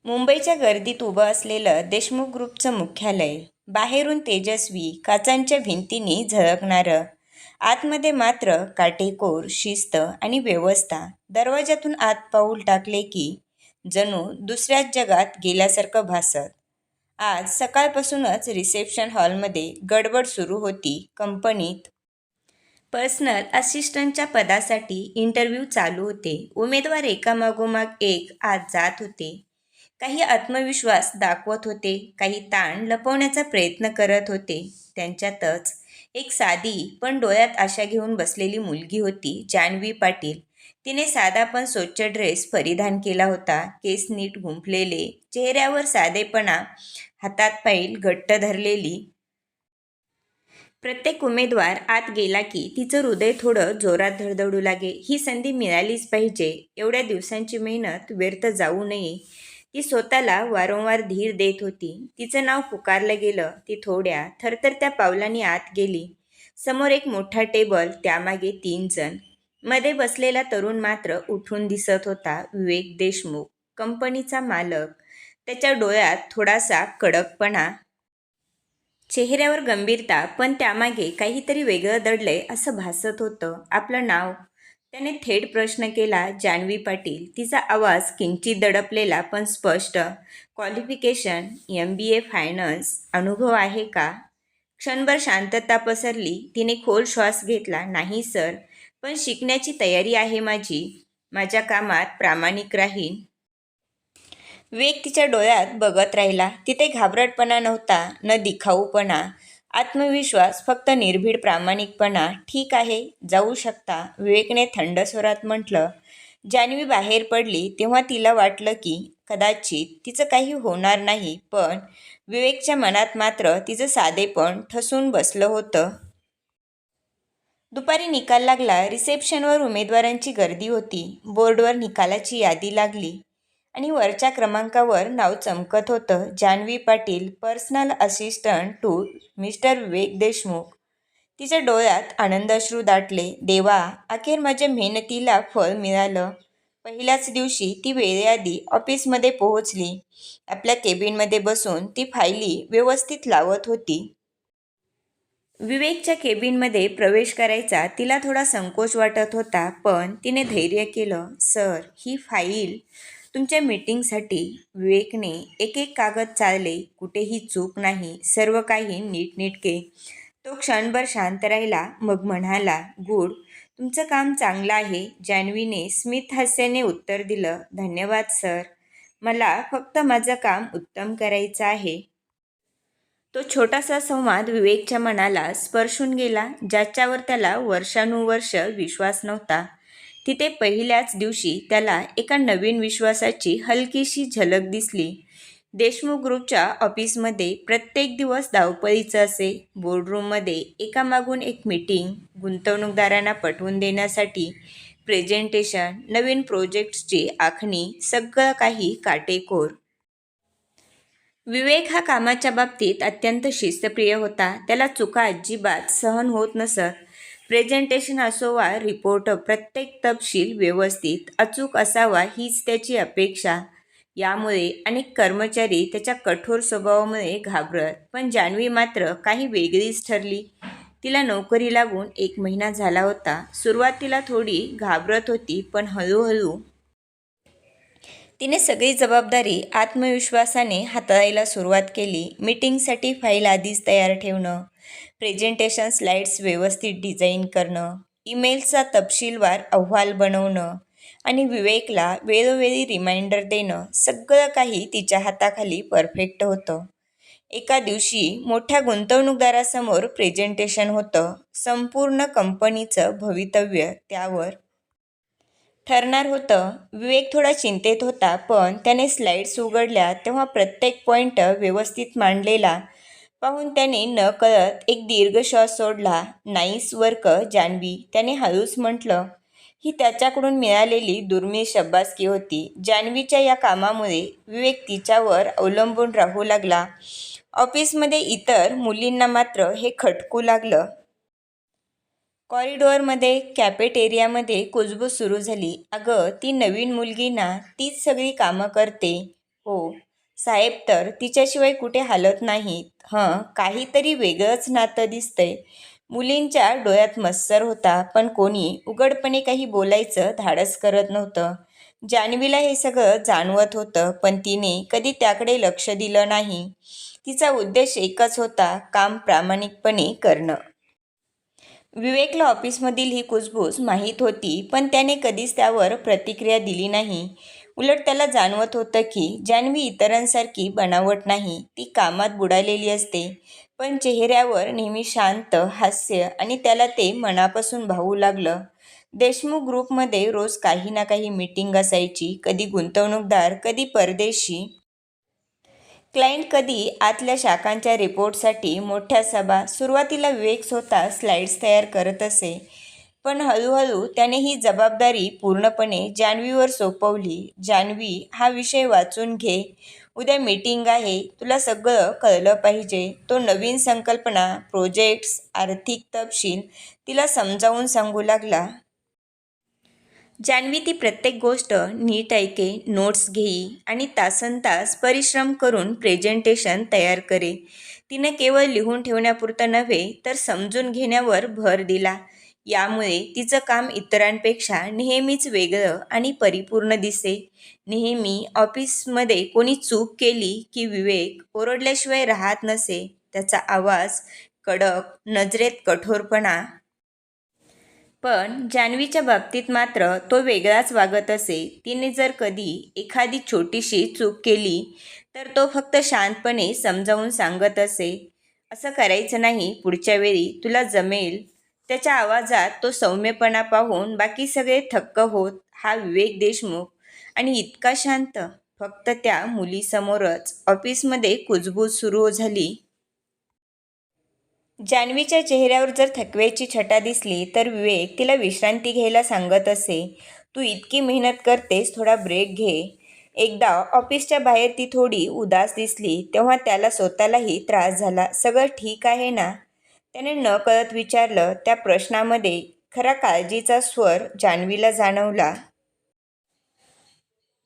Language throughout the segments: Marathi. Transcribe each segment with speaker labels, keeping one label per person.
Speaker 1: मुंबईच्या गर्दीत उभं असलेलं देशमुख ग्रुपचं मुख्यालय. बाहेरून तेजस्वी काचांच्या भिंतींनी झळकणारं, आतमध्ये मात्र काटेकोर शिस्त आणि व्यवस्था. दरवाजातून आत पाऊल टाकले की जणू दुसऱ्याच जगात गेल्यासारखं भासत. आज सकाळपासूनच रिसेप्शन हॉलमध्ये गडबड सुरू होती. कंपनीत पर्सनल असिस्टंटच्या पदासाठी इंटरव्ह्यू चालू होते. उमेदवार एकामागोमाग एक आत जात होते. काही आत्मविश्वास दाखवत होते, काही ताण लपवण्याचा प्रयत्न करत होते. त्यांच्यातच एक साधी पण डोळ्यात आशा घेऊन बसलेली मुलगी होती, जान्हवी पाटील. तिने साधा पण स्वच्छ ड्रेस परिधान केला होता. केस नीट गुंफलेले, चेहऱ्यावर साधेपणा, हातात फाईल घट्ट धरलेली. प्रत्येक उमेदवार आत गेला की तिचं हृदय थोडं जोरात धडधडू लागे. ही संधी मिळालीच पाहिजे. एवढ्या दिवसांची मेहनत व्यर्थ जाऊ नये. ती स्वतःला वारंवार धीर देत होती. तिचं नाव पुकारलं गेलं. ती थोड्या थरथरत्या पावलांनी आत गेली. समोर एक मोठा टेबल, त्यामागे 3 जण. मध्ये बसलेला तरुण मात्र उठून दिसत होता. विवेक देशमुख, कंपनीचा मालक. त्याच्या डोळ्यात थोडासा कडकपणा, चेहऱ्यावर गंभीरता, पण त्यामागे काहीतरी वेगळं दडलंय असं भासत होतं. आपलं नाव? त्याने थेट प्रश्न केला. जान्हवी पाटील. तिचा आवाज किंचित दडपलेला पण स्पष्ट. क्वालिफिकेशन? MBA finance. अनुभव आहे का? क्षणभर शांतता पसरली. तिने खोल श्वास घेतला. नाही सर, पण शिकण्याची तयारी आहे माझी. माझ्या कामात प्रामाणिक राहीन. विवेक तिच्या डोळ्यात बघत राहिला. तिथे घाबरटपणा नव्हता, न दिखाऊपणा. आत्मविश्वास, फक्त निर्भीड प्रामाणिकपणा. ठीक आहे, जाऊ शकता, विवेकने थंड स्वरात म्हटलं. जान्हवी बाहेर पडली तेव्हा तिला वाटलं की कदाचित तिचं काही होणार नाही, पण विवेकच्या मनात मात्र तिचं साधेपण ठसून बसलं होतं. दुपारी निकाल लागला. रिसेप्शनवर उमेदवारांची गर्दी होती. बोर्डवर निकालाची यादी लागली आणि वरच्या क्रमांकावर नाव चमकत होतं. Janhavi Patil, personal assistant to mister Vivek Deshmukh. तिच्या डोळ्यात आनंदाश्रू दाटले. देवा, अखेर माझ्या मेहनतीला फळ मिळालं. पहिल्याच दिवशी ती वेळेआधी ऑफिसमध्ये पोहोचली. आपल्या केबिनमध्ये बसून ती फायली व्यवस्थित लावत होती. विवेकच्या केबिनमध्ये प्रवेश करायचा तिला थोडा संकोच वाटत होता, पण तिने धैर्य केलं. सर, ही फाईल तुमच्या मीटिंगसाठी. विवेकने एक एक कागद चाळले. कुठेही चूक नाही, सर्व काही नीटनेटके. तो क्षणभर शांत राहिला, मग म्हणाला, गुड, तुमचं काम चांगलं आहे. जान्हवीने स्मित हास्याने उत्तर दिलं. धन्यवाद सर, मला फक्त माझं काम उत्तम करायचं आहे. तो छोटासा संवाद विवेकच्या मनाला स्पर्शून गेला, ज्याच्यावर त्याला वर्षानुवर्ष विश्वास नव्हता. तिथे पहिल्याच दिवशी त्याला एका नवीन विश्वासाची हलकीशी झलक दिसली. देशमुख ग्रुपच्या ऑफिसमध्ये प्रत्येक दिवस धावपळीचं असे. बोर्डरूममध्ये एकामागून एक मीटिंग, गुंतवणूकदारांना पटवून देण्यासाठी प्रेझेंटेशन, नवीन प्रोजेक्ट्सची आखणी, सगळं काही काटेकोर. विवेक हा कामाच्या बाबतीत अत्यंत शिस्तप्रिय होता. त्याला चुका अजिबात सहन होत नसत. प्रेझेंटेशन असो वा रिपोर्ट, प्रत्येक तपशील व्यवस्थित, अचूक असावा हीच त्याची अपेक्षा. यामुळे अनेक कर्मचारी त्याच्या कठोर स्वभावामुळे घाबरत, पण जान्हवी मात्र काही वेगळीच ठरली. तिला नोकरी लागून 1 महिना झाला होता. सुरुवातीला थोडी घाबरत होती, पण हळूहळू तिने सगळी जबाबदारी आत्मविश्वासाने हाताळायला सुरुवात केली. मीटिंगसाठी फाईल आधीच तयार ठेवणं, प्रेझेंटेशन स्लाइड्स व्यवस्थित डिझाईन करणं, ईमेल्सचा तपशीलवार अहवाल बनवणं आणि विवेकला वेळोवेळी रिमाइंडर देणं, सगळं काही तिच्या हाताखाली परफेक्ट होतं. एका दिवशी मोठ्या गुंतवणूकदारासमोर प्रेझेंटेशन होतं. संपूर्ण कंपनीचं भवितव्य त्यावर ठरणार होतं. विवेक थोडा चिंतेत होता, पण त्याने स्लाइड्स उघडल्या तेव्हा प्रत्येक पॉइंट व्यवस्थित मांडलेला पाहून त्याने नकळत एक दीर्घ श्वास सोडला. नाईस वर्क जान्हवी, त्याने हळूच म्हटलं. ही त्याच्याकडून मिळालेली दुर्मिळ शाबासकी होती. जान्हवीच्या या कामामुळे विवेक तिच्यावर अवलंबून राहू लागला. ऑफिसमध्ये इतर मुलींना मात्र हे खटकू लागलं. कॉरिडॉरमध्ये, कॅफेटेरियामध्ये कुजबूज सुरू झाली. अगं, ती नवीन मुलगी ना, तीच सगळी कामं करते. हो, साहेब तर तिच्याशिवाय कुठे हालत नाहीत. काहीतरी वेगळंच नातं दिसतंय. मुलींच्या डोळ्यात मत्सर होता, पण कोणी उघडपणे काही बोलायचं धाडस करत नव्हतं. जान्हवीला हे सगळं जाणवत होतं, पण तिने कधी त्याकडे लक्ष दिलं नाही. तिचा उद्देश एकच होता, काम प्रामाणिकपणे करणं. विवेकला ऑफिसमधील ही कुजबूज माहीत होती, पण त्याने कधीच त्यावर प्रतिक्रिया दिली नाही. उलट त्याला जाणवत होतं की जान्हवी इतरांसारखी बनावट नाही. ती कामात बुडालेली असते, पण चेहऱ्यावर नेहमी शांत हास्य, आणि त्याला ते मनापासून भावू लागलं. देशमुख ग्रुपमध्ये रोज काही ना काही मीटिंग असायची. कधी गुंतवणूकदार, कधी परदेशी क्लायंट, कधी आतल्या शाखांच्या रिपोर्टसाठी मोठ्या सभा. सुरुवातीला विवेक स्वतः स्लाइड्स तयार करत असे, पण हळूहळू त्याने ही जबाबदारी पूर्णपणे जान्हवीवर सोपवली. जान्हवी, हा विषय वाचून घे. उद्या मीटिंग आहे, तुला सगळं कळलं पाहिजे. तो नवीन संकल्पना, प्रोजेक्ट्स, आर्थिक तपशील तिला समजावून सांगू लागला. जान्हवी ती प्रत्येक गोष्ट नीट ऐके, नोट्स घेई आणि तासनतास परिश्रम करून प्रेझेंटेशन तयार करे. तिनं केवळ लिहून ठेवण्यापुरतं नव्हे, तर समजून घेण्यावर भर दिला. यामुळे तिचं काम इतरांपेक्षा नेहमीच वेगळं आणि परिपूर्ण दिसे. नेहमी ऑफिसमध्ये कोणी चूक केली की विवेक ओरडल्याशिवाय राहत नसे. त्याचा आवाज कडक, नजरेत कठोरपणा. पण जान्हवीच्या बाबतीत मात्र तो वेगळाच वागत असे. तिने जर कधी एखादी छोटीशी चूक केली, तर तो फक्त शांतपणे समजावून सांगत असे, असं करायचं नाही, पुढच्या वेळी तुला जमेल. त्याच्या आवाजात तो सौम्यपणा पाहून बाकी सगळे थक्क होत. हा विवेक देशमुख, आणि इतका शांत. फक्त त्या मुलीसमोरच ऑफिसमध्ये कुजबूज सुरू झाली. जान्हवीच्या चेहऱ्यावर जर थकव्याची छटा दिसली, तर विवेक तिला विश्रांती घ्यायला सांगत असे. तू इतकी मेहनत करतेस, थोडा ब्रेक घे. एकदा ऑफिसच्या बाहेर ती थोडी उदास दिसली, तेव्हा त्याला स्वतःलाही त्रास झाला. सगळं ठीक आहे ना, त्याने नकळत विचारलं. त्या प्रश्नामध्ये खरा काळजीचा स्वर जान्हवीला जाणवला.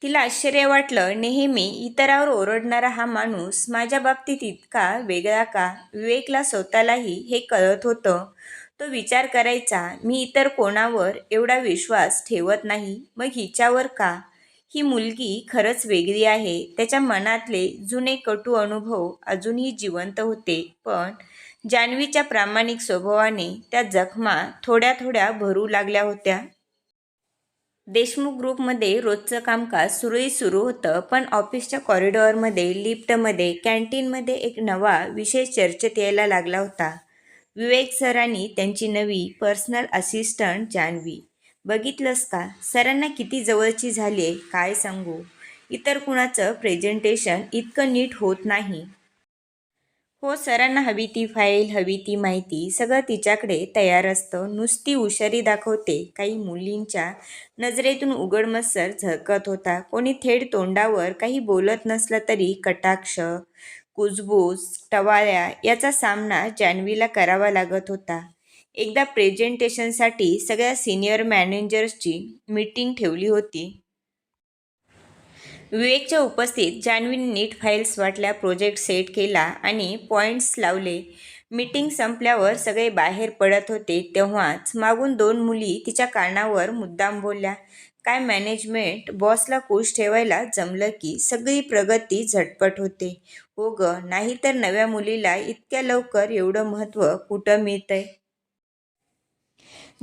Speaker 1: तिला आश्चर्य वाटलं. नेहमी इतरावर ओरडणारा हा माणूस माझ्या बाबतीत इतका वेगळा का? विवेकला स्वतःलाही हे कळत होतं. तो विचार करायचा, मी इतर कोणावर एवढा विश्वास ठेवत नाही, मग हिच्यावर का? ही मुलगी खरंच वेगळी आहे. त्याच्या मनातले जुने कटू अनुभव अजूनही जिवंत होते, पण जान्हवीच्या प्रामाणिक स्वभावाने त्या जखमा थोड्या थोड्या भरू लागल्या होत्या. देशमुख ग्रुपमध्ये रोजचं कामकाज सुरळीत सुरू होतं, पण ऑफिसच्या कॉरिडॉरमध्ये, लिफ्टमध्ये, कॅन्टीनमध्ये एक नवा विषय चर्चेत यायला लागला होता. विवेक सर आणि त्यांची नवी पर्सनल असिस्टंट जान्हवी. बघितलंस का, सरांना किती जवळची झालीये, काय सांगू. इतर कुणाचं प्रेझेंटेशन इतकं नीट होत नाही. हो, सरांना हवी ती फाईल, हवी ती माहिती सगळं तिच्याकडे तयार असतं. नुसती हुशारी दाखवते. काही मुलींच्या नजरेतून उघडमत्सर झळकत होता. कोणी थेट तोंडावर काही बोलत नसलं तरी कटाक्ष, कुजबूज, टवाळ्या याचा सामना जान्हवीला करावा लागत होता. एकदा प्रेझेंटेशनसाठी सगळ्या सिनियर मॅनेजर्सची मीटिंग ठेवली होती. विवेकच्या उपस्थित जान्हवीने नीट फाईल्स वाटल्या, प्रोजेक्ट सेट केला आणि पॉईंट्स लावले. मीटिंग संपल्यावर सगळे बाहेर पडत होते, तेव्हाच मागून दोन मुली तिच्या कानावर मुद्दाम बोलल्या, काय मॅनेजमेंट बॉसला खुश ठेवायला जमलं की सगळी प्रगती झटपट होते. हो ग, नाहीतर नव्या मुलीला इतक्या लवकर एवढं महत्त्व कुठं मिळतंय.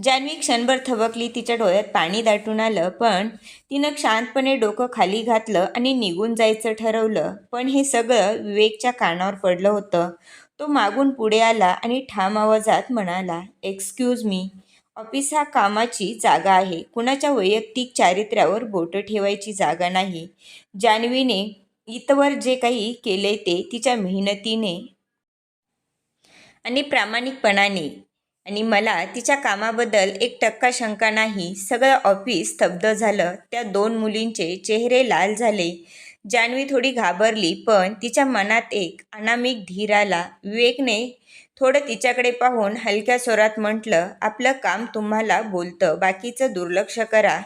Speaker 1: जान्हवी क्षणभर थबकली. तिच्या डोळ्यात पाणी दाटून आलं, पण तिनं शांतपणे डोकं खाली घातलं आणि निघून जायचं ठरवलं. पण हे सगळं विवेकच्या कानावर पडलं होतं. तो मागून पुढे आला आणि ठाम आवाजात म्हणाला, एक्सक्यूज मी, ऑफिस हा कामाची जागा आहे, कुणाच्या वैयक्तिक चारित्र्यावर बोटं ठेवायची जागा नाही. जान्हवीने इतवर जे काही केले ते तिच्या मेहनतीने आणि प्रामाणिकपणाने, आणि मला तिच्या कामाबद्दल 1% शंका नाही. सगळं ऑफिस स्तब्ध झालं. त्या दोन मुलींचे चेहरे लाल झाले. जान्हवी थोडी घाबरली, पण तिच्या मनात एक अनामिक धीर आला. विवेकने थोडं तिच्याकडे पाहून हलक्या स्वरात म्हटलं, आपलं काम तुम्हाला बोलतं, बाकीचं दुर्लक्ष करा.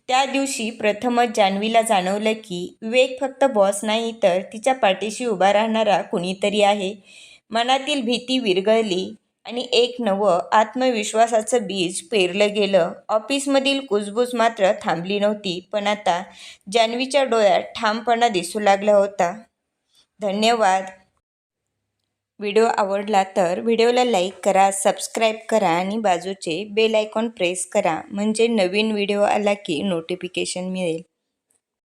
Speaker 1: त्या दिवशी प्रथमच जान्हवीला जाणवलं की विवेक फक्त बॉस नाही तर तिच्या पाठीशी उभा राहणारा कुणीतरी आहे. मनातील भीती विरघळली आणि एक नवं आत्मविश्वासाचं बीज पेरलं गेलं. ऑफिसमधील कुजबूज मात्र थांबली नव्हती, पण आता जान्हवीच्या डोळ्यात ठामपणा दिसू लागला होता. धन्यवाद. व्हिडिओ आवडला तर व्हिडिओला लाईक करा, सबस्क्राईब करा आणि बाजूचे बेल आयकॉन प्रेस करा, म्हणजे नवीन व्हिडिओ आला की नोटिफिकेशन मिळेल.